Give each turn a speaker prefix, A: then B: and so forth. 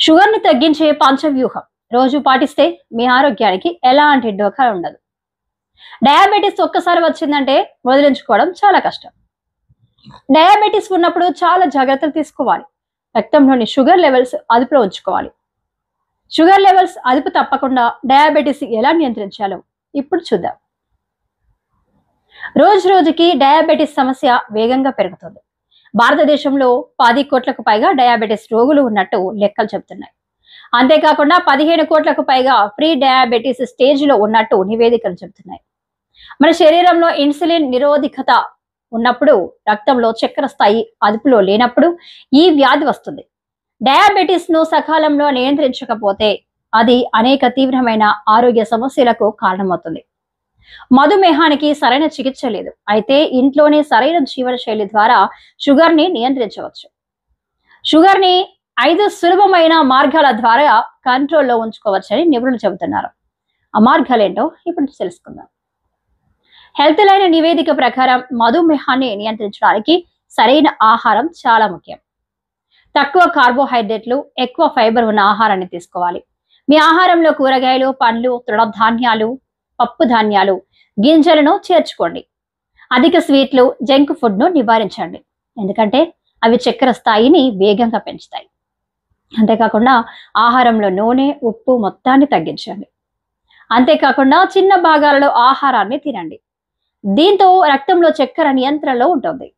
A: Sugar ని తగ్గించే పంచవ్యూహం రోజు పాటిస్తే మీ ఆరోగ్యానికి ఎలాంటి డోకా ఉండదు. డయాబెటిస్ ఒక్కసారి వచ్చిందంటే వదిలించుకోవడం చాలా కష్టం. డయాబెటిస్ ఉన్నప్పుడు చాలా జాగ్రత్తలు తీసుకోవాలి. రక్తంలోని షుగర్ లెవెల్స్ అదుపులో ఉంచుకోవాలి. షుగర్ లెవెల్స్ అదుపు తప్పకుండా డయాబెటిస్ ఎలా నియంత్రించాలో ఇప్పుడు చూద్దాం. రోజు రోజుకి డయాబెటిస్ సమస్య వేగంగా పెరుగుతుంది. భారతదేశంలో 10 కోట్లకు పైగా డయాబెటిస్ రోగులు ఉన్నట్టు లెక్కలు చెబుతున్నాయి. అంతేకాకుండా 15 కోట్లకు పైగా ప్రీ డయాబెటిస్ స్టేజ్ లో ఉన్నట్టు నివేదికలు చెబుతున్నాయి. మన శరీరంలో ఇన్సులిన్ నిరోధకత ఉన్నప్పుడు, రక్తంలో చక్కెర స్థాయి అదుపులో లేనప్పుడు ఈ వ్యాధి వస్తుంది. డయాబెటిస్ ను సకాలంలో నియంత్రించకపోతే అది అనేక తీవ్రమైన ఆరోగ్య సమస్యలకు కారణమవుతుంది. మధుమేహానికి సరైన చికిత్స లేదు. అయితే ఇంట్లోనే సరైన జీవన శైలి ద్వారా షుగర్ ని నియంత్రించవచ్చు. షుగర్ ని 5 సులభమైన మార్గాల ద్వారా కంట్రోల్లో ఉంచుకోవచ్చని నిపుణులు చెబుతున్నారు. ఆ మార్గాలేంటో ఇప్పుడు తెలుసుకుందాం. హెల్త్ లైన్ నివేదిక ప్రకారం మధుమేహాన్ని నియంత్రించడానికి సరైన ఆహారం చాలా ముఖ్యం. తక్కువ కార్బోహైడ్రేట్లు, ఎక్కువ ఫైబర్ ఉన్న ఆహారాన్ని తీసుకోవాలి. మీ ఆహారంలో కూరగాయలు, పండ్లు, తృణధాన్యాలు, పప్పు ధాన్యాలు, గింజలను చేర్చుకోండి. అధిక స్వీట్లు, జంక్ ఫుడ్ ను నివారించండి, ఎందుకంటే అవి చక్కెర స్థాయిని వేగంగా పెంచుతాయి. అంతేకాకుండా ఆహారంలో నూనె, ఉప్పు మొత్తాన్ని తగ్గించండి. అంతేకాకుండా చిన్న భాగాలలో ఆహారాన్ని తినండి. దీంతో రక్తంలో చక్కెర నియంత్రణలో ఉంటుంది.